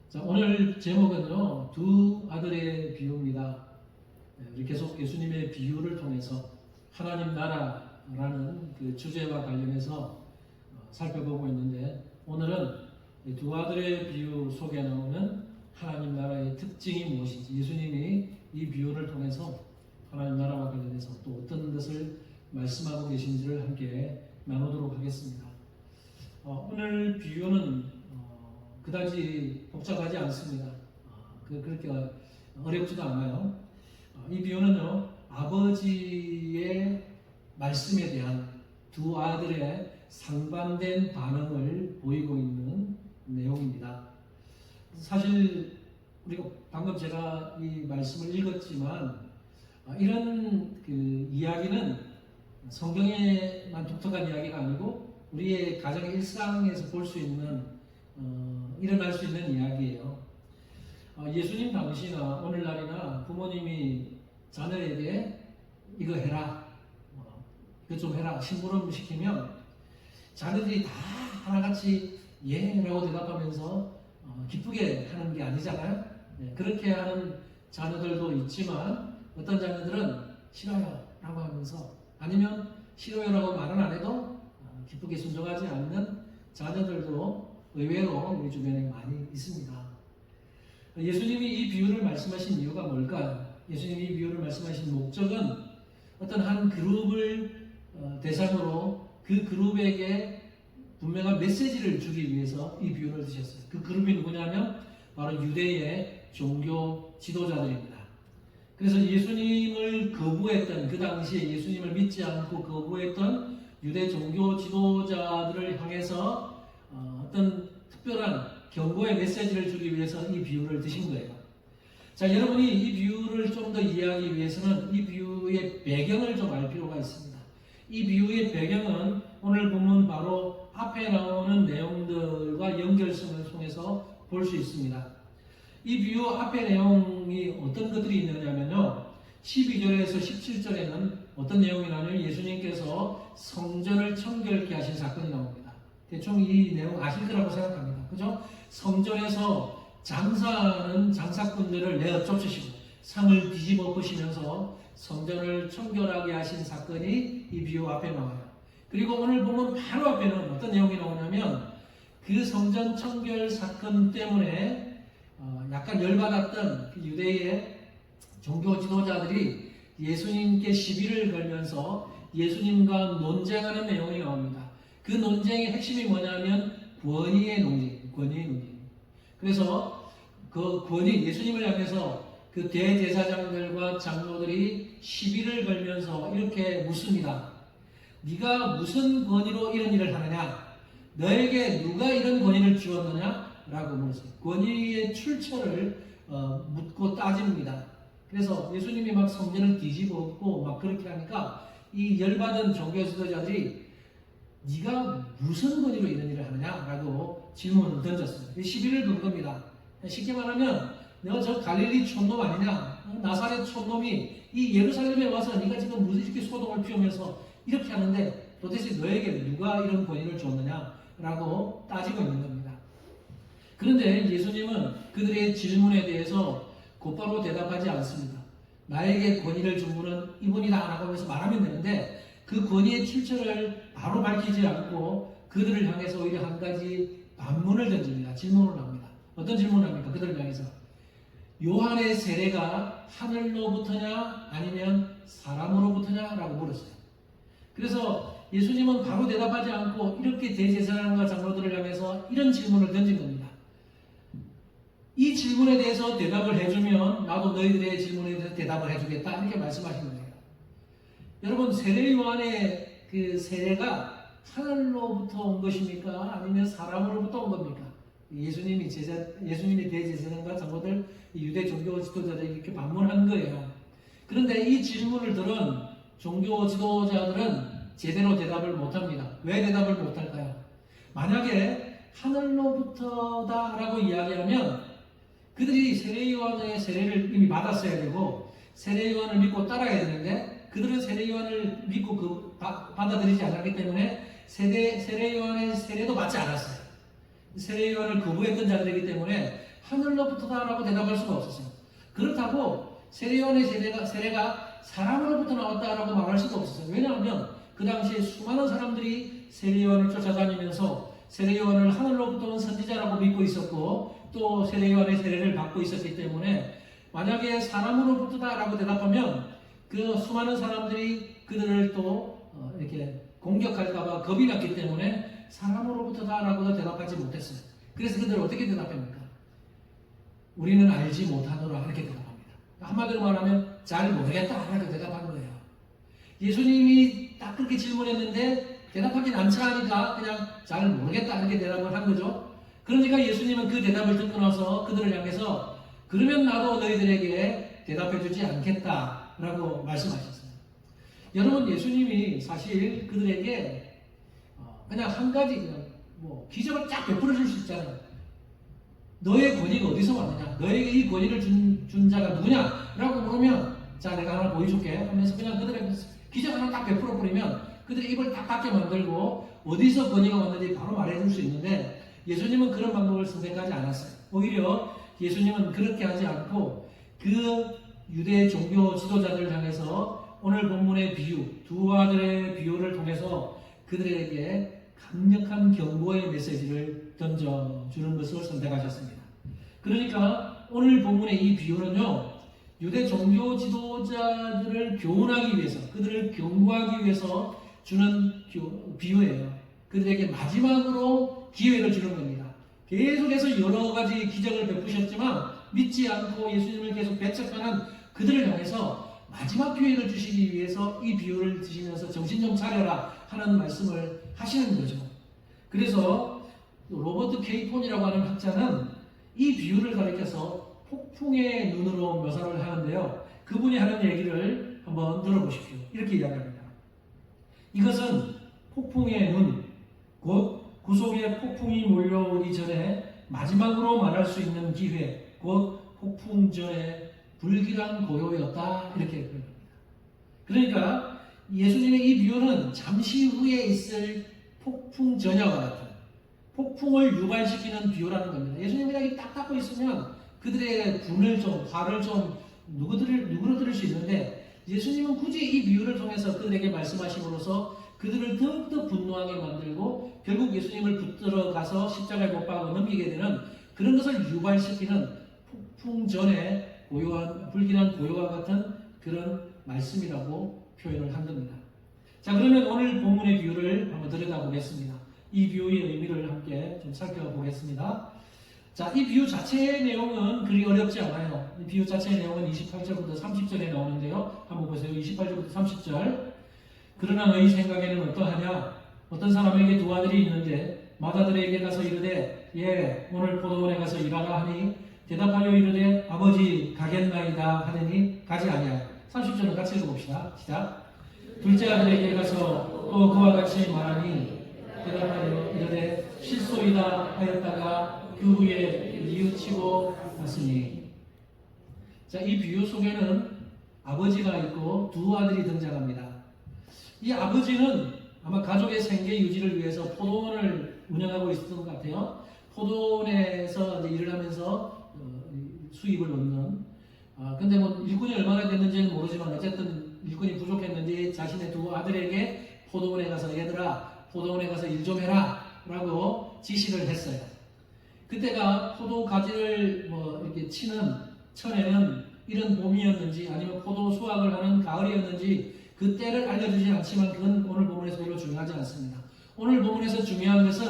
자, 오늘 제목은요, 두 아들의 비유입니다. 우리 계속 예수님의 비유를 통해서 하나님 나라라는 그 주제와 관련해서 살펴보고 있는데, 오늘은 두 아들의 비유 속에 나오는 하나님 나라의 특징이 무엇인지, 예수님이 이 비유를 통해서 하나님 나라와 관련해서 또 어떤 것을 말씀하고 계신지를 함께 나누도록 하겠습니다. 오늘 비유는 그다지 복잡하지 않습니다. 그렇게 어렵지도 않아요. 이 비유는요, 아버지의 말씀에 대한 두 아들의 상반된 반응을 보이고 있는 내용입니다. 사실 우리가 방금 제가 이 말씀을 읽었지만 이런 그 이야기는 성경에만 독특한 이야기가 아니고 우리의 가정의 일상에서 볼 수 있는 일어날 수 있는 이야기예요. 예수님 당시나 오늘날이나 부모님이 자녀에게 이거 해라, 이거 좀 해라, 심부름 시키면 자녀들이 다 하나같이 예라고 대답하면서 기쁘게 하는 게 아니잖아요. 그렇게 하는 자녀들도 있지만 어떤 자녀들은 싫어요 라고 하면서, 아니면 싫어요 라고 말은 안 해도 기쁘게 순종하지 않는 자녀들도 의외로 우리 주변에 많이 있습니다. 예수님이 이 비유를 말씀하신 이유가 뭘까요? 예수님이 이 비유를 말씀하신 목적은 어떤 한 그룹을 대상으로 그 그룹에게 분명한 메시지를 주기 위해서 이 비유를 드셨어요. 그 그룹이 누구냐면 바로 유대의 종교 지도자들입니다. 그래서 예수님을 거부했던, 그 당시에 예수님을 믿지 않고 거부했던 유대 종교 지도자들을 향해서 어떤 특별한 경고의 메시지를 주기 위해서 이 비유를 드신 거예요. 자, 여러분이 이 비유를 좀 더 이해하기 위해서는 이 비유의 배경을 좀 알 필요가 있습니다. 이 비유의 배경은 오늘 보면 바로 앞에 나오는 내용들과 연결성을 통해서 볼 수 있습니다. 이 비유 앞에 내용이 어떤 것들이 있느냐면요, 12절에서 17절에는 어떤 내용이 나오냐면 예수님께서 성전을 청결케 하신 사건이 나옵니다. 대충 이 내용 아실 거라고 생각합니다. 그죠? 성전에서 장사하는 장사꾼들을 내어 쫓으시고 상을 뒤집어 엎으시면서 성전을 청결하게 하신 사건이 이 비유 앞에 나와요. 그리고 오늘 보면 바로 앞에는 어떤 내용이 나오냐면 그 성전 청결 사건 때문에 약간 열받았던 그 유대의 종교 지도자들이 예수님께 시비를 걸면서 예수님과 논쟁하는 내용이 나옵니다. 그 논쟁의 핵심이 뭐냐면 권위의 논쟁. 그래서 그 권위, 예수님을 향해서 그 대제사장들과 장로들이 시비를 걸면서 이렇게 묻습니다. 네가 무슨 권위로 이런 일을 하느냐? 너에게 누가 이런 권위를 주었느냐? 라고 물었어요. 권위의 출처를 묻고 따집니다. 그래서 예수님이 막 성전을 뒤집어 엎고 막 그렇게 하니까 이 열받은 종교 지도자들이 네가 무슨 권위로 이런 일을 하느냐? 라고 질문을 던졌어요. 시비를 건 겁니다. 쉽게 말하면 너 저 갈릴리 촌놈 아니냐? 나사렛 촌놈이 이 예루살렘에 와서 네가 지금 무슨 이렇게 소동을 피우면서 이렇게 하는데 도대체 너에게 누가 이런 권위를 줬느냐? 라고 따지고 있는 겁니다. 그런데 예수님은 그들의 질문에 대해서 곧바로 대답하지 않습니다. 나에게 권위를 준 분은 이분이다 라고 하면서 말하면 되는데 그 권위의 출처를 바로 밝히지 않고 그들을 향해서 오히려 한 가지 반문을 던집니다. 질문을 합니다. 어떤 질문을 합니까? 그들을 향해서 요한의 세례가 하늘로부터냐 아니면 사람으로부터냐 라고 물었어요. 그래서 예수님은 바로 대답하지 않고 이렇게 대제사장과 장로들을 향해서 이런 질문을 던진 겁니다. 이 질문에 대해서 대답을 해주면 나도 너희들의 질문에 대해서 대답을 해주겠다 이렇게 말씀하시는 거예요. 여러분, 세례 요한의 그 세례가 하늘로부터 온 것입니까? 아니면 사람으로부터 온 겁니까? 예수님이 대제사장과 장로들 유대 종교 지도자들에게 이렇게 반문한 거예요. 그런데 이 질문을 들은 종교 지도자들은 제대로 대답을 못합니다. 왜 대답을 못할까요? 만약에 하늘로부터다라고 이야기하면 그들이 세례 요한의 세례를 이미 받았어야 되고 세례 요한을 믿고 따라야 되는데 그들은 세례 요한을 믿고 받아들이지 않았기 때문에 세례 요한의 세례도 받지 않았어요. 세례 요한을 거부했던 자들이기 때문에 하늘로부터다라고 대답할 수가 없었어요. 그렇다고 세례요한의 세례가 사람으로부터 나왔다라고 말할 수도 없었어요. 왜냐하면 그 당시에 수많은 사람들이 세례요한을 쫓아다니면서 세례요한을 하늘로부터 온 선지자라고 믿고 있었고 또 세례요한의 세례를 받고 있었기 때문에 만약에 사람으로부터다라고 대답하면 그 수많은 사람들이 그들을 또 이렇게 공격할까봐 겁이 났기 때문에 사람으로부터다라고 대답하지 못했어요. 그래서 그들은 어떻게 대답합니까? 우리는 알지 못하노라 이렇게 대답합니다. 한마디로 말하면 잘 모르겠다 이렇게 대답하는 거예요. 예수님이 딱 그렇게 질문했는데 대답하긴 않자 하니까 그냥 잘 모르겠다 이렇게 대답을 한 거죠. 그러니까 예수님은 그 대답을 듣고 나서 그들을 향해서 그러면 나도 너희들에게 대답해 주지 않겠다라고 말씀하셨어요. 여러분, 예수님이 사실 그들에게 그냥 한 가지 그냥 기적을 쫙 베풀어 줄 수 있잖아요. 너의 권위가 어디서 왔느냐? 너에게 이 권위를 준 자가 누구냐? 라고 물으면 자, 내가 하나 보여줄게 하면서 그냥 그들에게 기적 하나 딱 베풀어 버리면 그들의 입을 딱 닫게 만들고 어디서 권위가 왔는지 바로 말해줄 수 있는데 예수님은 그런 방법을 선택하지 않았어요. 오히려 예수님은 그렇게 하지 않고 그 유대 종교 지도자들을 향해서 오늘 본문의 비유, 두 아들의 비유를 통해서 그들에게 강력한 경고의 메시지를 던져주는 것을 선택하셨습니다. 그러니까 오늘 본문의 이 비유는요, 유대 종교 지도자들을 교훈하기 위해서, 그들을 경고하기 위해서 주는 비유예요. 그들에게 마지막으로 기회를 주는 겁니다. 계속해서 여러 가지 기적을 베푸셨지만 믿지 않고 예수님을 계속 배척하는 그들을 향해서 마지막 기회를 주시기 위해서 이 비유를 드시면서 정신 좀 차려라 하는 말씀을 하시는 거죠. 그래서 로버트 케이폰이라고 하는 학자는 이 비유를 가리켜서 폭풍의 눈으로 묘사를 하는데요. 그분이 하는 얘기를 한번 들어보십시오. 이렇게 이야기합니다. 이것은 폭풍의 눈, 곧 구속의 폭풍이 몰려오기 전에 마지막으로 말할 수 있는 기회, 곧 폭풍 전에 불길한 고요였다. 이렇게 표현합니다. 그러니까 예수님의 이 비유는 잠시 후에 있을 폭풍 전야와 같은 폭풍을 유발시키는 비유라는 겁니다. 예수님이 여기 딱 닫고 있으면 그들의 분을 좀, 화를 좀 누그러뜨릴 수 있는데 예수님은 굳이 이 비유를 통해서 그들에게 말씀하심으로써 그들을 더욱더 분노하게 만들고 결국 예수님을 붙들어 가서 십자가에 못 박아 넘기게 되는 그런 것을 유발시키는 폭풍 전에 고요한, 불길한 고요와 같은 그런 말씀이라고 표현을 한 겁니다. 자, 그러면 오늘 본문의 비유를 한번 들여다보겠습니다. 이 비유의 의미를 함께 좀 살펴보겠습니다. 자, 이 비유 자체의 내용은 그리 어렵지 않아요. 이 비유 자체의 내용은 28절부터 30절에 나오는데요. 한번 보세요. 28절부터 30절. 그러나 너희 생각에는 어떠하냐? 어떤 사람에게 두 아들이 있는데 맏아들에게 가서 이르되 예, 오늘 포도원에 가서 일하라 하니 대답하여 이르되 아버지 가겠나이다 하더니 가지 아니하여. 30절은 같이 읽어봅시다. 시작. 둘째 아들에게 가서 또 그와 같이 말하니 대답하여 이르되 실소이다 하였다가 그 후에 뉘우치고 갔으니. 자, 이 비유 속에는 아버지가 있고 두 아들이 등장합니다. 이 아버지는 아마 가족의 생계 유지를 위해서 포도원을 운영하고 있었던 것 같아요. 포도원에서 이제 일을 하면서 수입을 얻는. 근데 뭐 일꾼이 얼마나 됐는지는 모르지만 어쨌든 일꾼이 부족했는지 자신의 두 아들에게 포도원에 가서 얘들아 포도원에 가서 일 좀 해라 라고 지시를 했어요. 그때가 포도 가지를 이렇게 치는 천에는 이런 봄이었는지 아니면 포도 수확을 하는 가을이었는지 그 때를 알려주지 않지만 그건 오늘 본문에서 별로 중요하지 않습니다. 오늘 본문에서 중요한 것은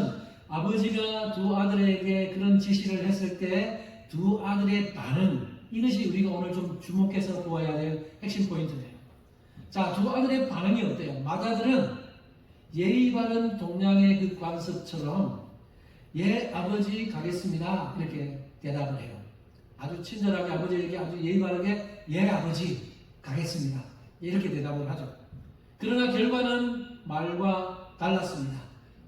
아버지가 두 아들에게 그런 지시를 했을 때 두 아들의 반응, 이것이 우리가 오늘 좀 주목해서 보아야 될 핵심 포인트예요. 자, 두 아들의 반응이 어때요? 맏아들은 예의 바른 동양의 그 관습처럼 예 아버지 가겠습니다 이렇게 대답을 해요. 아주 친절하게 아버지에게 아주 예의 바르게 예 아버지 가겠습니다 이렇게 대답을 하죠. 그러나 결과는 말과 달랐습니다.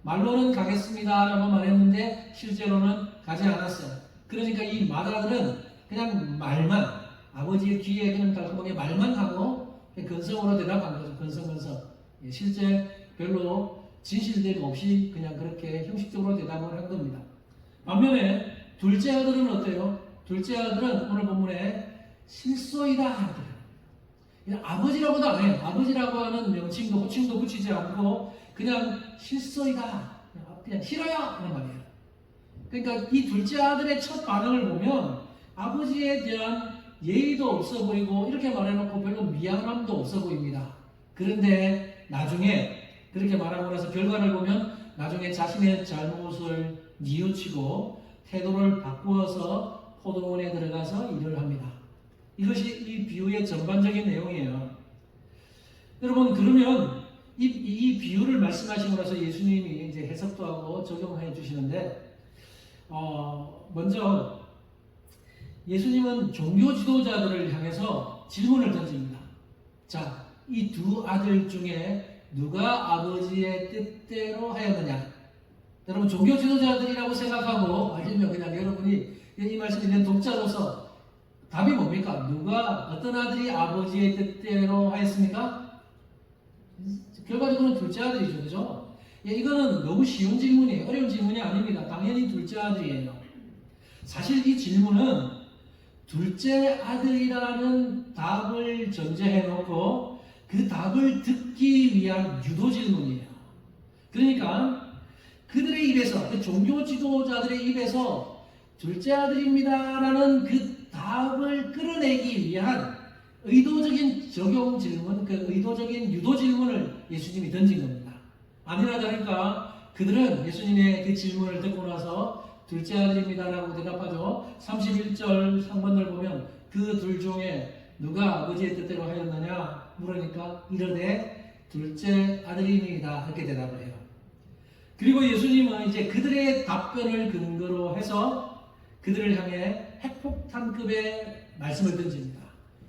말로는 가겠습니다 라고 말했는데 실제로는 가지 않았어요. 그러니까 이 맏아들은 그냥 말만, 아버지의 귀에 그냥 달콤하게 말만 하고 근성으로 대답한 거죠. 근성. 실제 별로 진실됨 없이 그냥 그렇게 형식적으로 대답을 한 겁니다. 반면에 둘째 아들은 어때요? 둘째 아들은 오늘 본문에 실소이다. 아버지라고도 안 해요. 아버지라고 하는 명칭도 호칭도 붙이지 않고 그냥 실소이다. 그냥 싫어요. 하는 말이에요. 그러니까 이 둘째 아들의 첫 반응을 보면 아버지에 대한 예의도 없어 보이고 이렇게 말해놓고 별로 미안함도 없어 보입니다. 그런데 나중에 그렇게 말하고 나서 결과를 보면 나중에 자신의 잘못을 뉘우치고 태도를 바꾸어서 포도원에 들어가서 일을 합니다. 이것이 이 비유의 전반적인 내용이에요. 여러분, 그러면 이 비유를 말씀하시고 나서 예수님이 이제 해석도 하고 적용해 주시는데, 먼저 예수님은 종교 지도자들을 향해서 질문을 던집니다. 자, 이 두 아들 중에 누가 아버지의 뜻대로 하였느냐? 여러분, 종교 지도자들이라고 생각하고 아니면 그냥 여러분이 이 말씀 읽는 독자로서 답이 뭡니까? 누가 어떤 아들이 아버지의 뜻대로 하였습니까? 결과적으로는 둘째 아들이죠, 그죠? 이거는 너무 쉬운 질문이에요. 어려운 질문이 아닙니다. 당연히 둘째 아들이에요. 사실 이 질문은 둘째 아들이라는 답을 전제해 놓고 그 답을 듣기 위한 유도 질문이에요. 그러니까 그들의 입에서, 그 종교 지도자들의 입에서 둘째 아들입니다라는 그 답을 끌어내기 위한 의도적인 적용 질문, 그 의도적인 유도 질문을 예수님이 던진 겁니다. 아니나 다를까 그들은 예수님의 그 질문을 듣고 나서 둘째 아들입니다라고 대답하죠. 31절 상반을 보면 그 둘 중에 누가 아버지의 뜻대로 하였느냐 물으니까 이르되 둘째 아들입니다 이렇게 대답을 해요. 그리고 예수님은 이제 그들의 답변을 근거로 해서 그들을 향해 핵폭탄급의 말씀을 던집니다.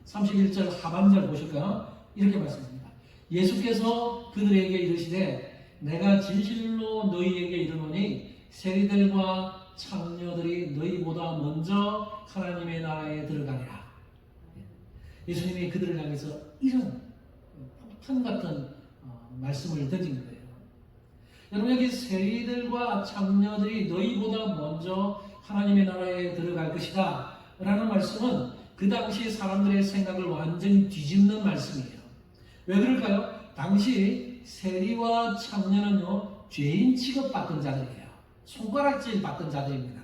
31절 하반절 보실까요? 이렇게 말씀합니다. 예수께서 그들에게 이르시되 내가 진실로 너희에게 이르노니 세리들과 창녀들이 너희보다 먼저 하나님의 나라에 들어가리라. 예수님이 그들을 향해서 이런 폭탄 같은 말씀을 던진 거예요. 여러분, 여기 세리들과 창녀들이 너희보다 먼저 하나님의 나라에 들어갈 것이다 라는 말씀은 그 당시 사람들의 생각을 완전히 뒤집는 말씀이에요. 왜 그럴까요? 당시 세리와 창녀는요, 죄인 취급받던 자들이에요. 손가락질 받던 자들입니다.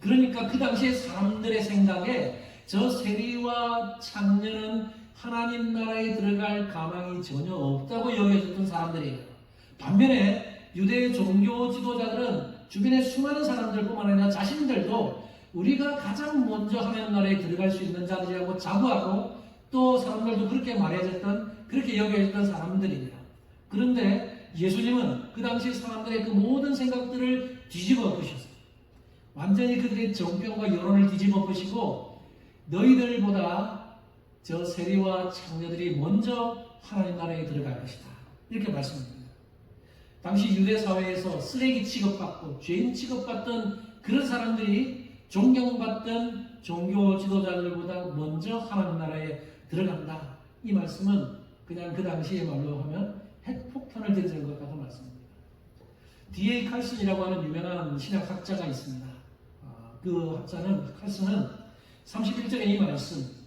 그러니까 그 당시에 사람들의 생각에 저 세리와 창녀는 하나님 나라에 들어갈 가망이 전혀 없다고 여겨졌던 사람들이에요. 반면에 유대 종교 지도자들은 주변의 수많은 사람들뿐만 아니라 자신들도 우리가 가장 먼저 하나님 나라에 들어갈 수 있는 자들이라고 자부하고 또 사람들도 그렇게 말해졌던, 그렇게 여겨졌던 사람들입니다. 그런데 예수님은 그 당시 사람들의 그 모든 생각들을 뒤집어 엎으셨어요. 완전히 그들의 정병과 여론을 뒤집어 엎으시고 너희들보다 저 세리와 창녀들이 먼저 하나님 나라에 들어갈 것이다. 이렇게 말씀합니다. 당시 유대 사회에서 쓰레기 취급받고 죄인 취급받던 그런 사람들이 존경받던 종교 지도자들보다 먼저 하나님 나라에 들어간다. 이 말씀은 그냥 그 당시의 말로 하면 핵폭탄을 던지는 것 같은 말씀입니다. D.A. 칼슨이라고 하는 유명한 신학학자가 있습니다. 그 학자는, 칼슨은 31절의 이 말씀,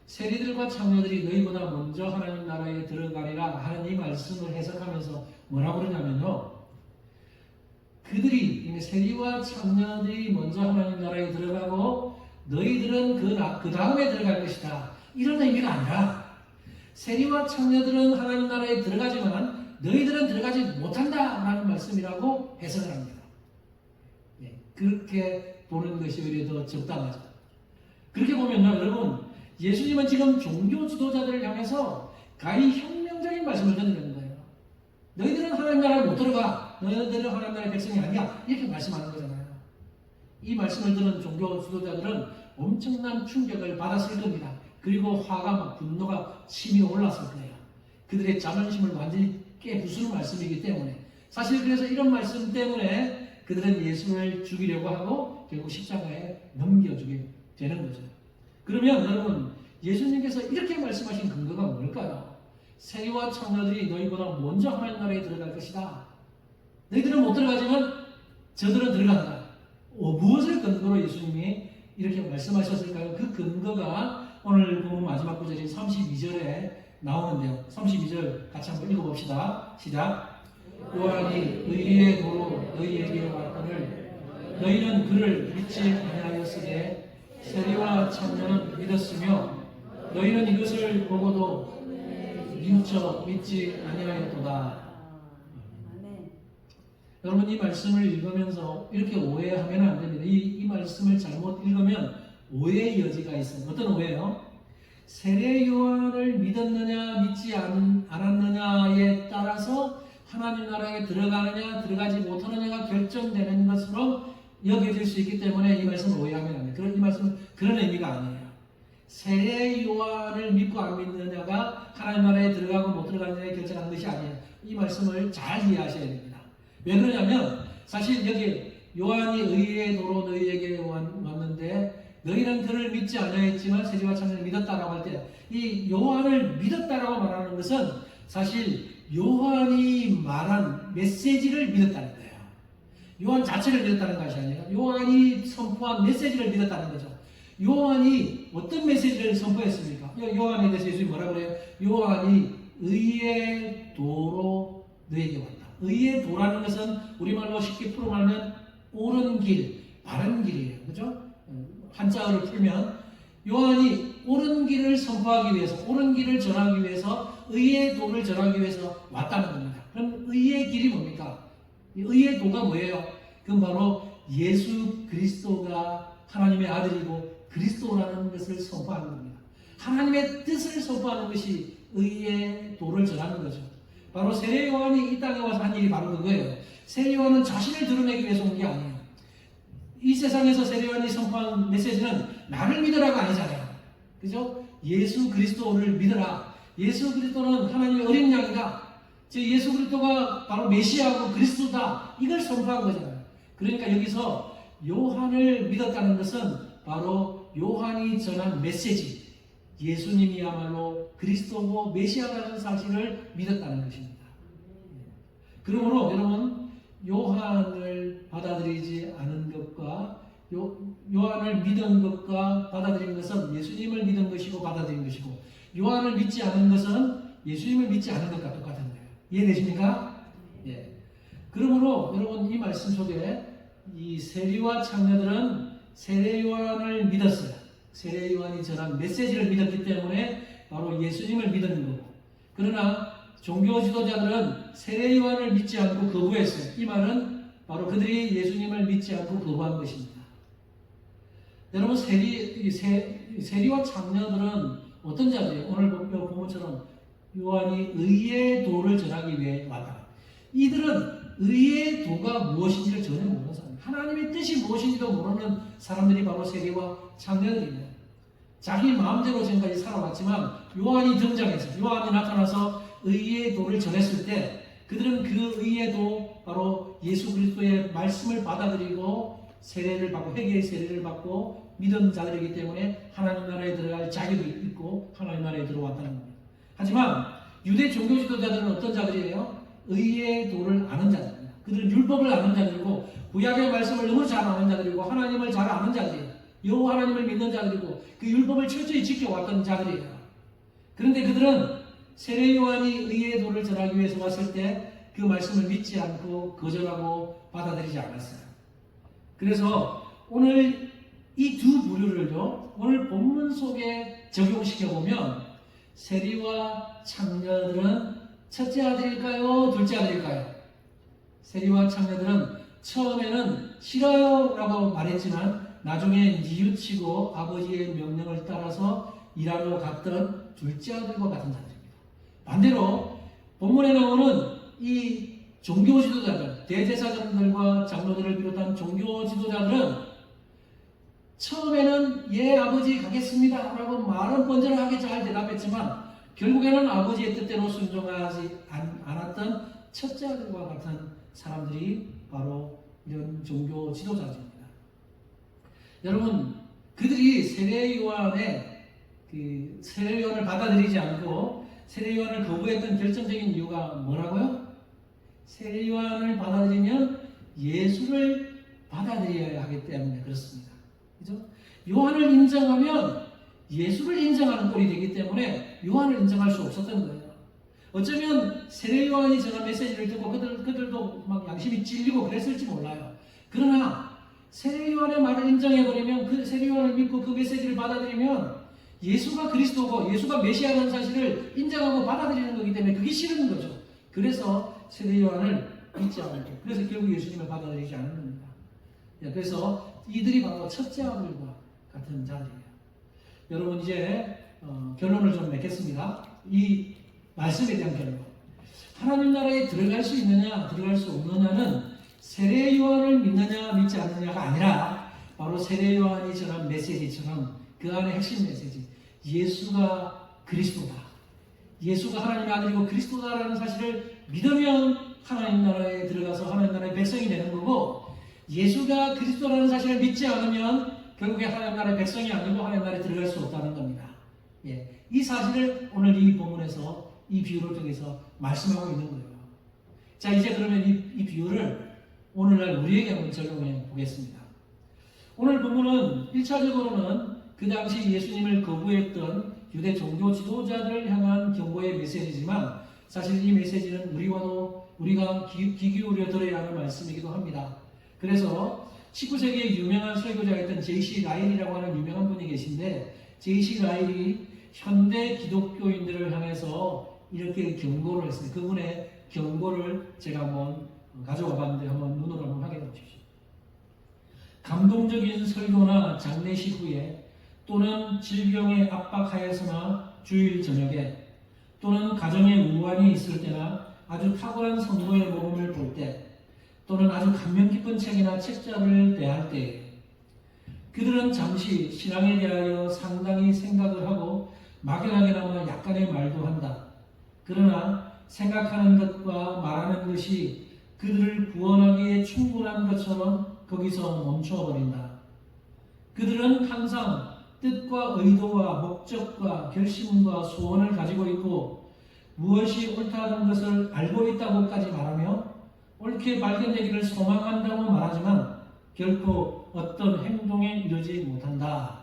세리들과 창녀들이 너희보다 먼저 하나님 나라에 들어가리라 하는 이 말씀을 해석하면서 뭐라고 그러냐면요, 그들이, 세리와 창녀들이 먼저 하나님 나라에 들어가고 너희들은 그 다음에 들어갈 것이다, 이런 의미가 아니라 세리와 창녀들은 하나님 나라에 들어가지만 너희들은 들어가지 못한다 라는 말씀이라고 해석을 합니다. 그렇게 보는 것이 오히려 더 적당하죠. 그렇게 보면요, 여러분, 예수님은 지금 종교 지도자들을 향해서 가히 혁명적인 말씀을 드리는 거예요. 너희들은 하나님 나라에 못 들어가. 너희들은 하나님 나라의 백성이 아니야. 이렇게 말씀하는 거잖아요. 이 말씀을 들은 종교 지도자들은 엄청난 충격을 받았을 겁니다. 그리고 화가 막 분노가 치밀어 올랐을 거예요. 그들의 자존심을 완전히 깨부수는 말씀이기 때문에. 사실 그래서 이런 말씀 때문에 그들은 예수를 죽이려고 하고 결국 십자가에 넘겨주게 되는 거죠. 그러면 여러분, 예수님께서 이렇게 말씀하신 근거가 뭘까요? 세리와 창녀들이 너희보다 먼저 하나님 나라에 들어갈 것이다. 너희들은 못 들어가지만 저들은 들어간다. 무엇을 근거로 예수님이 이렇게 말씀하셨을까요? 그 근거가 오늘 보면 마지막 구절인 32절에 나오는데요. 32절 같이 한번 읽어봅시다. 시작. 요한이 의의 도로 너희에게 왔거늘 너희는 그를 믿지 아니하였으되 세리와 청년은 믿었으며 너희는 이것을 보고도 인쳐 믿지 아니하였도다. 여러분 이 말씀을 읽으면서 이렇게 오해하면 안 됩니다. 이 말씀을 잘못 읽으면 오해의 여지가 있어요. 어떤 오해요? 세례 요한을 믿었느냐 믿지 않았느냐에 따라서 하나님 나라에 들어가느냐 들어가지 못하느냐가 결정되는 것으로 여겨질 수 있기 때문에 이 말씀을 오해하면 안 돼요. 이 말씀은 그런 의미가 아니에요. 세례 요한을 믿고 안 믿느냐가 하나님 나라에 들어가고 못 들어가느냐에 결정하는 것이 아니에요. 이 말씀을 잘 이해하셔야 됩니다. 왜 그러냐면 사실 여기 요한이 의의 도로 너희에게 왔는데 너희는 그를 믿지 않았지만 세리와 청년을 믿었다라고 할 때 이 요한을 믿었다라고 말하는 것은 사실 요한이 말한 메시지를 믿었다는 거예요. 요한 자체를 믿었다는 것이 아니라 요한이 선포한 메시지를 믿었다는 거죠. 요한이 어떤 메시지를 선포했습니까? 요한에 대해서 예수님이 뭐라 그래요? 요한이 의의 도로 너희에게 왔다. 의의 도라는 것은 우리말로 쉽게 풀어말하면 옳은 길, 바른 길이에요. 그죠? 한자어를 풀면 요한이 옳은 길을 선포하기 위해서, 옳은 길을 전하기 위해서, 의의 도를 전하기 위해서 왔다는 겁니다. 그럼 의의 길이 뭡니까? 의의 도가 뭐예요? 그건 바로 예수 그리스도가 하나님의 아들이고 그리스도라는 것을 선포하는 겁니다. 하나님의 뜻을 선포하는 것이 의의 도를 전하는 거죠. 바로 세례 요한이 이 땅에 와서 한 일이 바로 그거예요. 세례 요한은 자신을 드러내기 위해서 온 게 아니에요. 이 세상에서 세례 요한이 선포한 메시지는 나를 믿으라가 아니잖아요. 그죠? 예수 그리스도를 믿어라. 예수 그리스도는 하나님의 어린 양이다. 즉 예수 그리스도가 바로 메시아고 그리스도다. 이걸 선포한 거잖아요. 그러니까 여기서 요한을 믿었다는 것은 바로 요한이 전한 메시지, 예수님이야말로 그리스도고 메시아라는 사실을 믿었다는 것입니다. 그러므로 여러분 요한을 받아들이지 않은 것과 요한을 믿은 것과 받아들인 것은 예수님을 믿은 것이고 받아들인 것이고 요한을 믿지 않은 것은 예수님을 믿지 않은 것과 똑같은 거예요. 이해되십니까? 예. 그러므로 여러분 이 말씀 속에 이 세리와 창녀들은 세례 요한을 믿었어요. 세례 요한이 전한 메시지를 믿었기 때문에 바로 예수님을 믿는 거고, 그러나 종교 지도자들은 세례 요한을 믿지 않고 거부했어요. 이 말은 바로 그들이 예수님을 믿지 않고 거부한 것입니다. 여러분 세리와 창녀들은 어떤 자들이에요? 오늘 본문처럼 요한이 의의 도를 전하기 위해 왔다. 이들은 의의 도가 무엇인지를 전혀 모르는 사람, 하나님의 뜻이 무엇인지도 모르는 사람들이 바로 세리와 창녀들입니다. 자기 마음대로 지금까지 살아왔지만 요한이 등장해서, 요한이 나타나서 의의 도를 전했을 때 그들은 그 의의 도, 바로 예수 그리스도의 말씀을 받아들이고 세례를 받고 회개의 세례를 받고 믿은 자들이기 때문에 하나님 나라에 들어갈 자격이 있고 하나님 나라에 들어왔다는 겁니다. 하지만 유대 종교 지도자들은 어떤 자들이에요? 의의 도를 아는 자들입니다. 그들은 율법을 아는 자들이고 구약의 말씀을 너무 잘 아는 자들이고 하나님을 잘 아는 자들이에요. 여호와 하나님을 믿는 자들이고 그 율법을 철저히 지켜왔던 자들이에요. 그런데 그들은 세례 요한이 의의 도를 전하기 위해서 왔을 때 그 말씀을 믿지 않고 거절하고 받아들이지 않았어요. 그래서 오늘 이 두 부류를요, 오늘 본문 속에 적용시켜보면 세리와 창녀들은 첫째 아들일까요? 둘째 아들일까요? 세리와 창녀들은 처음에는 싫어요 라고 말했지만 나중에 뉘우치고 아버지의 명령을 따라서 일하러 갔던 둘째 아들과 같은 자들입니다. 반대로 본문에 나오는 이 종교 지도자들, 대제사장들과 장로들을 비롯한 종교 지도자들은 처음에는 예 아버지 가겠습니다 라고 말은 번전하게 잘 대답했지만 결국에는 아버지의 뜻대로 순종하지 않았던 첫째 아들과 같은 사람들이 바로 이런 종교 지도자들입니다. 여러분, 그들이 세례 요한을 받아들이지 않고 세례 요한을 거부했던 결정적인 이유가 뭐라고요? 세례 요한을 받아들이면 예수를 받아들여야 하기 때문에 그렇습니다. 그죠? 요한을 인정하면 예수를 인정하는 꼴이 되기 때문에 요한을 인정할 수 없었던 거예요. 어쩌면 세례 요한이 전한 메시지를 듣고 그들도 막 양심이 찔리고 그랬을지 몰라요. 그러나 세례 요한의 말을 인정해버리면, 그 세례 요한을 믿고 그 메시지를 받아들이면 예수가 그리스도고 예수가 메시아라는 사실을 인정하고 받아들이는 거기 때문에 그게 싫은 거죠. 그래서 세례 요한을 믿지 않고, 그래서 결국 예수님을 받아들이지 않는 겁니다. 그래서 이들이 바로 첫째 아들과 같은 자들이에요. 여러분, 이제 결론을 좀 맺겠습니다. 이 말씀에 대한 결론. 하나님 나라에 들어갈 수 있느냐 들어갈 수 없느냐는 세례 요한을 믿느냐 믿지 않느냐가 아니라 바로 세례 요한이 전한 메시지처럼 그 안에 핵심 메시지, 예수가 그리스도다, 예수가 하나님의 아들이고 그리스도다라는 사실을 믿으면 하나님 나라에 들어가서 하나님 나라의 백성이 되는 거고, 예수가 그리스도라는 사실을 믿지 않으면 결국에 하나님 나라의 백성이 아니고 하나님 나라에 들어갈 수 없다는 겁니다. 이 사실을 오늘 이 본문에서 이 비유를 통해서 말씀하고 있는 거예요. 자, 이제 그러면 이 비유를 오늘날 우리에게 한번 적용해 보겠습니다. 오늘 본문은 1차적으로는 그 당시 예수님을 거부했던 유대 종교 지도자들을 향한 경고의 메시지지만, 사실 이 메시지는 우리가 귀 기울여 들어야 하는 말씀이기도 합니다. 그래서 19세기에 유명한 설교자였던 J.C. 라일이라고 하는 유명한 분이 계신데, J.C. 라일이 현대 기독교인들을 향해서 이렇게 경고를 했어요. 그분의 경고를 제가 한번 가져와 봤는데 한번 눈으로 한번 확인해 보십시오. 감동적인 설교나 장례식 후에, 또는 질병의 압박하에서나 주일 저녁에, 또는 가정에 우환이 있을 때나 아주 탁월한 성도의 모범을 볼 때, 또는 아주 감명 깊은 책이나 책자를 대할 때, 그들은 잠시 신앙에 대하여 상당히 생각을 하고 막연하게나마 약간의 말도 한다. 그러나 생각하는 것과 말하는 것이 그들을 구원하기에 충분한 것처럼 거기서 멈춰버린다. 그들은 항상 뜻과 의도와 목적과 결심과 소원을 가지고 있고, 무엇이 옳다는 것을 알고 있다고까지 말하며 옳게 발견되기를 소망한다고 말하지만 결코 어떤 행동에 이르지 못한다.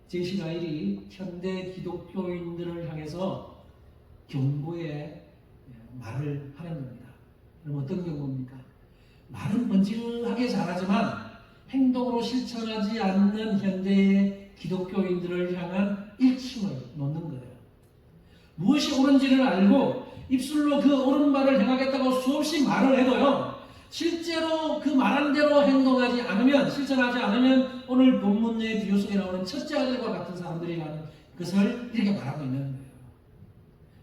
J.C. 라일이 현대 기독교인들을 향해서 경고의 말을 하는 겁니다. 그럼 어떤 경고입니까? 말은 번지르하게 잘하지만 행동으로 실천하지 않는 현대의 기독교인들을 향한 일침을 놓는 거예요. 무엇이 옳은지를 알고 입술로 그 옳은 말을 행하겠다고 수없이 말을 해도요, 실제로 그 말한 대로 행동하지 않으면, 실천하지 않으면 오늘 본문 내 비유 속에 나오는 첫째 아들과 같은 사람들이라는 것을 이렇게 말하고 있는 거예요.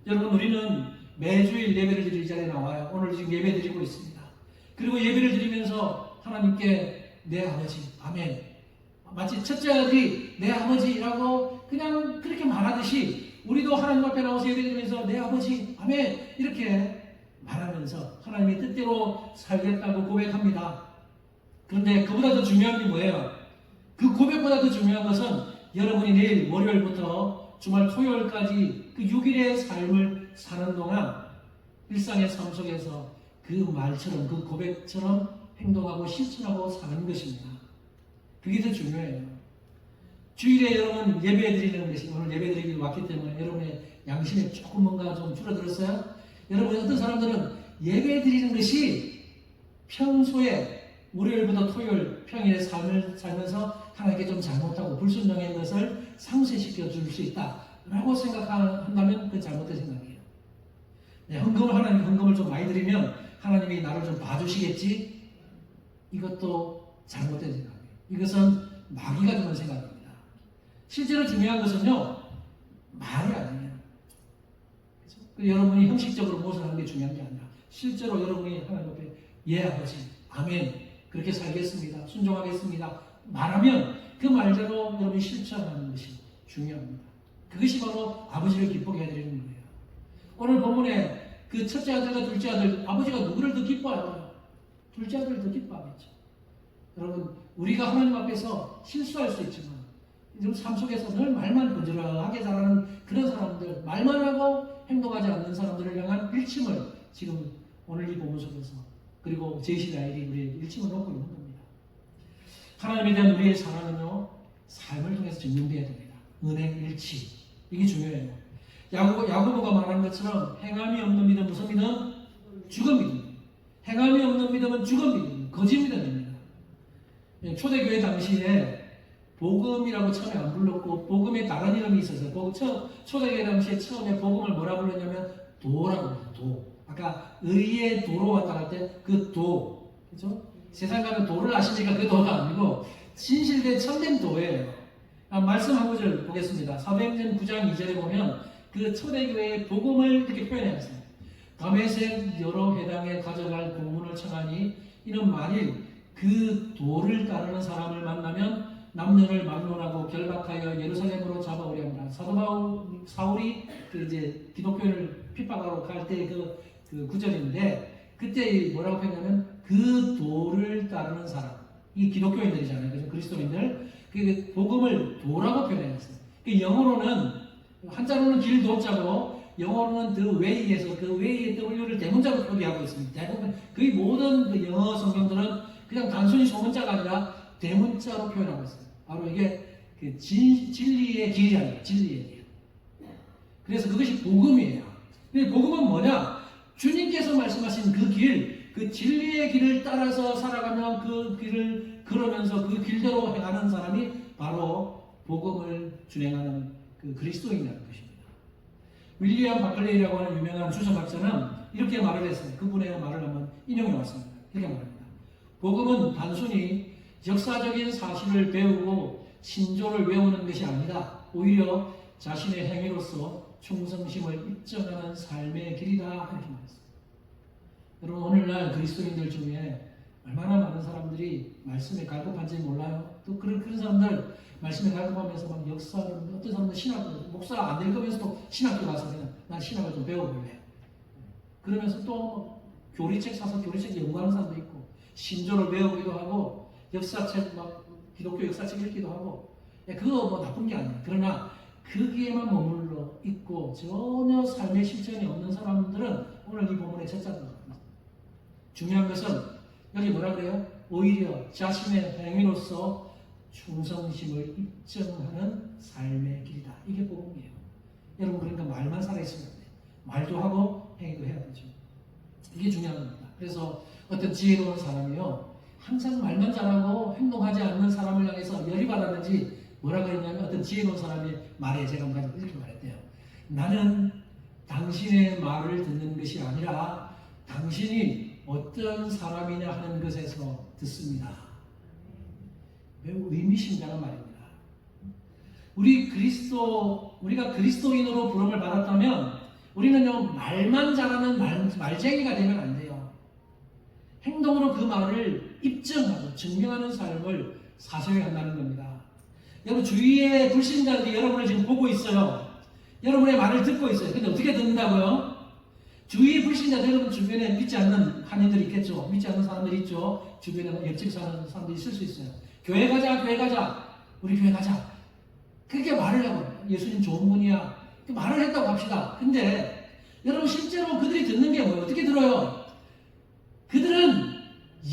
여러분, 우리는 매주일 예배를 드릴 자리에 나와요. 오늘 지금 예배 드리고 있습니다. 그리고 예배를 드리면서 하나님께 내 아버지, 아멘, 마치 첫째 아들이 내 아버지라고 그냥 그렇게 말하듯이 우리도 하나님 앞에 나와서 예배드리면서 내 아버지, 아멘, 이렇게 말하면서 하나님의 뜻대로 살겠다고 고백합니다. 그런데 그보다 더 중요한 게 뭐예요? 그 고백보다 더 중요한 것은 여러분이 내일 월요일부터 주말 토요일까지 그 6일의 삶을 사는 동안 일상의 삶 속에서 그 말처럼, 그 고백처럼 행동하고 실천하고 사는 것입니다. 그게 더 중요해요. 주일에 여러분 예배드리는 것이, 오늘 예배드리기 왔기 때문에 여러분의 양심에 조금 뭔가 좀 줄어들었어요? 여러분, 어떤 사람들은 예배드리는 것이 평소에 월요일부터 토요일 평일의 삶을 살면서 하나님께 좀 잘못하고 불순종한 것을 상쇄시켜 줄 수 있다라고 생각한다면 그건 잘못된 생각이에요. 하나님 헌금을 좀 많이 드리면 하나님이 나를 좀 봐주시겠지? 이것도 잘못된 생각이에요. 이것은 마귀가 주는 생각입니다. 실제로 중요한 것은요, 말이 아니에요. 그렇죠? 여러분이 형식적으로 무엇을 하는 게 중요한 게 아니라 실제로 여러분이 하나님 앞에 예 아버지, 아멘, 그렇게 살겠습니다, 순종하겠습니다 말하면 그 말대로 여러분이 실천하는 것이 중요합니다. 그것이 바로 아버지를 기쁘게 해드리는 거예요. 오늘 본문에 그 첫째 아들과 둘째 아들, 아버지가 누구를 더 기뻐할까요? 둘째 아들을 더 기뻐하겠죠. 여러분, 우리가 하나님 앞에서 실수할 수 있지만 삶 속에서 늘 말만 번지르하게 자라는 그런 사람들, 말만 하고 행동하지 않는 사람들을 향한 일침을 지금 오늘 이 본문 속에서, 그리고 J.C. 라일이 우리 일침을 놓고 있는 겁니다. 하나님에 대한 우리의 사랑은요, 삶을 통해서 증명되어야 됩니다. 은행 일치. 이게 중요해요. 야고보가 말한 것처럼 행함이 없는 믿음, 무슨 믿음? 죽은 믿음. 행함이 없는 믿음은 죽은 믿음, 거짓 믿음입니다. 초대교회 당시에 복음이라고 처음에 안 불렀고 복음에 다른 이름이 있었어요. 초대교회 당시에 처음에 복음을 뭐라 불렀냐면 도라고 불렀어요. 도. 아까 의의 도로 왔다 갈 때 그 도. 그죠? 세상 가면 도를 아시니까 그 도가 아니고 진실된 참된 도예요. 말씀 한 구절 보겠습니다. 사도행전 9장 2절에 보면 그 초대교회의 복음을 이렇게 표현해놨어요. 다메섹 여러 회당에 가져갈 공문을 청하니 이는 만일 그 도를 따르는 사람을 만나면 남녀를 막론하고 결박하여 예루살렘으로 잡아오려 합니다. 사도 사울이 이제 기독교를 핍박하러 갈 때 그 구절인데 그때 뭐라고 표현하면 그 도를 따르는 사람, 이 기독교인들이잖아요. 그래서 그리스도인들 그 복음을 도라고 표현했어요. 그 영어로는 한자로는 길도자고 영어로는 the way에서 그 way의 W를 대문자로 표기하고 있습니다. 대부분 거의 모든 그 영어 성경들은 그냥 단순히 소문자가 아니라 대문자로 표현하고 있어요. 바로 이게 그 진리의 길이 아니라 진리의 길. 그래서 그것이 복음이에요. 근데 복음은 뭐냐? 주님께서 말씀하신 그 길, 그 진리의 길을 따라서 살아가며 그 길을 걸으면서 그 길대로 행하는 사람이 바로 복음을 준행하는 그 그리스도인이라는 것입니다. 윌리엄 바클레이라고 하는 유명한 주석학자는 이렇게 말을 했어요. 그분의 말을 한번 인용해 왔습니다. 이렇게 말합니다. 복음은 단순히 역사적인 사실을 배우고 신조를 외우는 것이 아니라 오히려 자신의 행위로서 충성심을 입증하는 삶의 길이다 이렇게 말했습니다. 여러분 오늘날 그리스도인들 중에 얼마나 많은 사람들이 말씀에 갈급한지 몰라요. 또 그런 사람들 말씀에 갈급하면서 막 역사를 어떤 사람들 신학 목사 안 될 거면서도 신학교 가서 그냥 난 신학을 좀 배워볼래. 그러면서 또 교리책 사서 교리책 연구하는 사람도 있고 신조를 배우기도 하고 역사책 막 기독교 역사책 읽기도 하고 그거 뭐 나쁜 게 아니에요. 그러나 거기에만 머물러 있고 전혀 삶의 실천이 없는 사람들은 오늘 이 본문의 첫자입니다. 중요한 것은 여기 뭐라 그래요? 오히려 자신의 행위로서 충성심을 입증하는 삶의 길이다. 이게 복음이에요. 여러분 그러니까 말만 살아있으면 안 돼요. 말도 하고 행위도 해야 되죠. 이게 중요한 겁니다. 그래서 어떤 지혜로운 사람이요 항상 말만 잘하고 행동하지 않는 사람을 향해서 열이 받았는지 뭐라 그랬냐면 어떤 지혜로운 사람이 말에 제가 한번 이렇게 말했대요. 나는 당신의 말을 듣는 것이 아니라 당신이 어떤 사람이냐 하는 것에서 듣습니다. 매우 의미심장한 말입니다. 우리가 그리스도인으로 부름을 받았다면 우리는요 말만 잘하는 말쟁이가 되면 안 돼요. 행동으로 그 말을 입증하고 증명하는 삶을 사셔야 한다는 겁니다. 여러분 주위에 불신자들이 여러분을 지금 보고 있어요. 여러분의 말을 듣고 있어요. 근데 어떻게 듣는다고요? 주위의 불신자들 여러분 주변에 믿지 않는 한인들이 있겠죠. 믿지 않는 사람들이 있죠. 주변에 옆집 사는 사람들이 있을 수 있어요. 교회 가자, 교회 가자. 우리 교회 가자. 그렇게 말을 하고 예수님 좋은 분이야. 말을 했다고 합시다. 근데 여러분 실제로 그들이 듣는 게 뭐예요? 어떻게 들어요? 그들은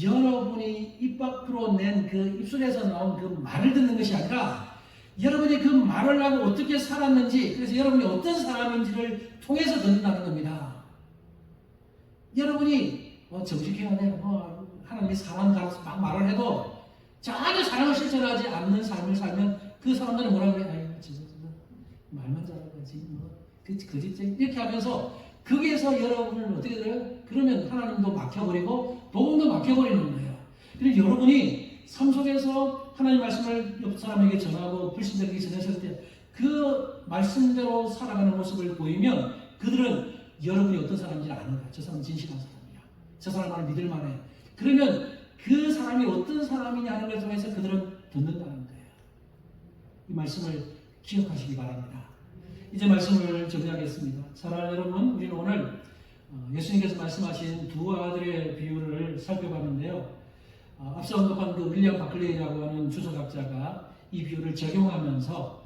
여러분이 입 밖으로 낸 그 입술에서 나온 그 말을 듣는 것이 아니라 여러분이 그 말을 하고 어떻게 살았는지 그래서 여러분이 어떤 사람인지를 통해서 듣는다는 겁니다. 여러분이 정직해야 돼. 하나님이 사랑한다고 막 말을 해도 전혀 사랑을 실천하지 않는 삶을 살면 그 사람들은 뭐라고 그래? 아유, 말만 잘하지. 거짓쟁이. 이렇게 하면서 거기에서 여러분을 어떻게 돼요? 그러면 하나님도 막혀버리고 복음도 막혀버리는 거예요. 그래서 여러분이 삶 속에서 하나님 말씀을 옆 사람에게 전하고 불신자에게 전했을 때 그 말씀대로 살아가는 모습을 보이면 그들은 여러분이 어떤 사람인지 아는 거야. 저 사람은 진실한 사람이야. 저 사람을 믿을 만해. 그러면 그 사람이 어떤 사람이냐 하는 걸 통해서 그들은 듣는다는 거예요. 이 말씀을 기억하시기 바랍니다. 이제 말씀을 정리하겠습니다. 사랑하는 여러분, 우리는 오늘 예수님께서 말씀하신 두 아들의 비유를 살펴봤는데요. 앞서 언급한 그 윌리엄 바클레이라고 하는 주석학자가 이 비유를 적용하면서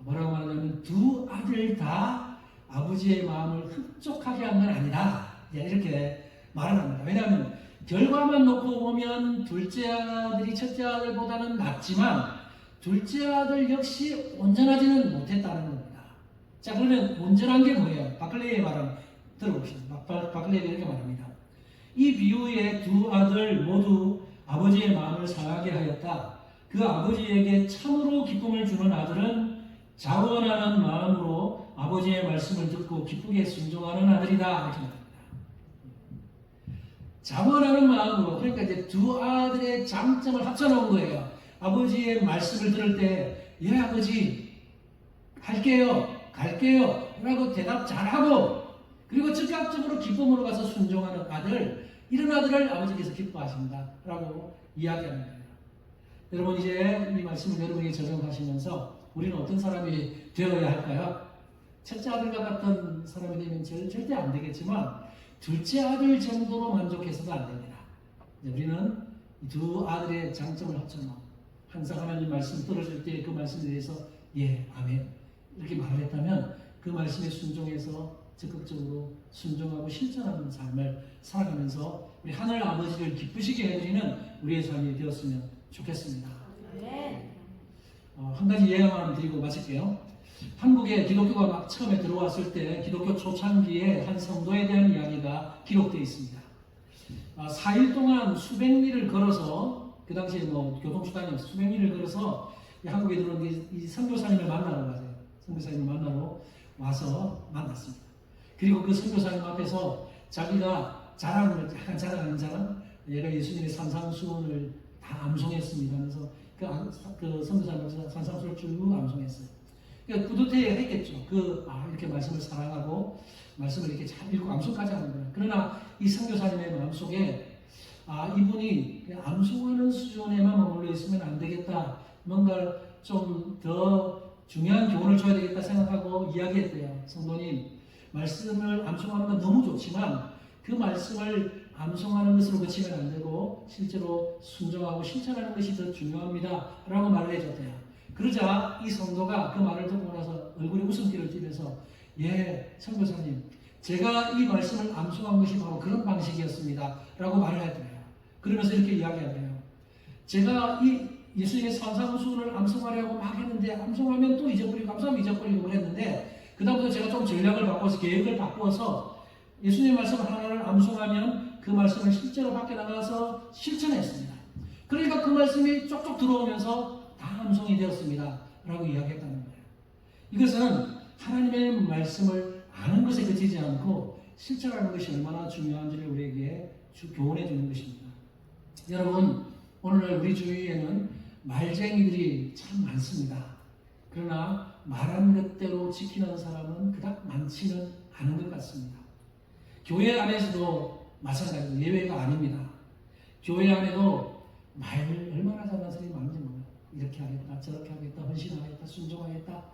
뭐라고 말하냐면 두 아들 다 아버지의 마음을 흡족하게 한 건 아니다. 이렇게 말을 합니다. 왜냐하면 결과만 놓고 보면 둘째 아들이 첫째 아들보다는 낫지만 둘째 아들 역시 온전하지는 못했다는 겁니다. 자, 그러면 온전한 게 뭐예요? 바클레이의 말을 들어봅시다. 바클레이가 이렇게 말합니다. 이 비유의 두 아들 모두 아버지의 마음을 상하게 하였다. 그 아버지에게 참으로 기쁨을 주는 아들은 자원하는 마음으로 아버지의 말씀을 듣고 기쁘게 순종하는 아들이다. 이렇게 말합니다. 자원하는 마음으로, 그러니까 이제 두 아들의 장점을 합쳐놓은 거예요. 아버지의 말씀을 들을 때, 예, 아버지, 갈게요 라고 대답 잘하고, 그리고 즉각적으로 기쁨으로 가서 순종하는 아들, 이런 아들을 아버지께서 기뻐하신다 라고 이야기하는 거예요. 여러분, 이제 이 말씀을 여러분에게 적용하시면서 우리는 어떤 사람이 되어야 할까요? 첫째 아들과 같은 사람이 되면 절대 안 되겠지만 둘째 아들 정도로 만족해서도 안 됩니다. 우리는 두 아들의 장점을 합쳐놓은, 항상 하나님 말씀 들어줄 때 그 말씀에 대해서 예, 아멘 이렇게 말을 했다면 그 말씀에 순종해서 적극적으로 순종하고 실천하는 삶을 살아가면서 우리 하늘 아버지를 기쁘시게 해드리는 우리의 삶이 되었으면 좋겠습니다. 한 가지 예화만 드리고 마칠게요. 한국에 기독교가 막 처음에 들어왔을 때 기독교 초창기에 한 성도에 대한 이야기가 기록되어 있습니다. 4일 동안 수백 리를 걸어서, 그 당시에 뭐 교통수단이 없어 수백 리를 걸어서 한국에 들어온 이 선교사님을 만나러 가세요. 선교사님을 만나러 와서 만났습니다. 그리고 그 선교사님 앞에서 자기가 약간 자랑하는 자랑, 얘가 예수님의 산상수훈을 다 암송했습니다. 그래서 그 선교사님 앞에서 산상수훈을 쭉 암송했어요. 그러니까 뿌듯해 했겠죠. 이렇게 말씀을 사랑하고 말씀을 이렇게 잘 읽고 암송까지 하는 거예요. 그러나 이 선교사님의 마음속에 이분이 그냥 암송하는 수준에만 머물러 있으면 안 되겠다. 뭔가 좀 더 중요한 교훈을 줘야 되겠다 생각하고 이야기했대요. 성도님, 말씀을 암송하는 건 너무 좋지만 그 말씀을 암송하는 것으로 그치면 안 되고 실제로 순종하고 실천하는 것이 더 중요합니다. 라고 말을 해줬대요. 그러자 이 성도가 그 말을 듣고 나서 얼굴에 웃음기를 띠면서 예, 선교사님, 제가 이 말씀을 암송한 것이 바로 그런 방식이었습니다. 라고 말을 했대요. 그러면서 이렇게 이야기하대요. 제가 이 예수님의 산상수훈을 암송하려고 막 했는데 암송하면 또 잊어버리고 암송하면 잊어버리고 그랬는데 그다음부터 제가 좀 전략을 바꿔서 계획을 바꿔서 예수님의 말씀 하나를 암송하면 그 말씀을 실제로 밖에 나가서 실천했습니다. 그러니까 그 말씀이 쪽쪽 들어오면서 다 암송이 되었습니다. 라고 이야기했다는 거예요. 이것은 하나님의 말씀을 아는 것에 그치지 않고 실천하는 것이 얼마나 중요한지를 우리에게 교훈해 주는 것입니다. 여러분, 오늘날 우리 주위에는 말쟁이들이 참 많습니다. 그러나 말한 것대로 지키는 사람은 그닥 많지는 않은 것 같습니다. 교회 안에서도 마찬가지로 예외가 아닙니다. 교회 안에도 말 얼마나 잘하는 사람이 많은지 몰라요. 이렇게 하겠다, 저렇게 하겠다, 헌신하겠다, 순종하겠다.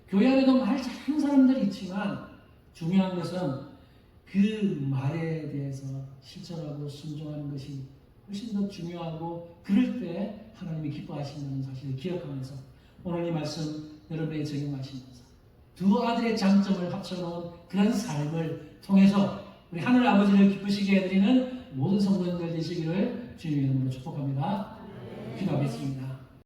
교회 안에도 말 잘하는 사람들이 있지만 중요한 것은 그 말에 대해서 실천하고 순종하는 것이 훨씬 더 중요하고 그럴 때 하나님이 기뻐하신다는 사실을 기억하면서 오늘 이 말씀 여러분에게 적용하시면서 두 아들의 장점을 합쳐놓은 그런 삶을 통해서 우리 하늘 아버지를 기쁘시게 해드리는 모든 성도님들 되시기를 주님의 이름으로 축복합니다. 기도하겠습니다.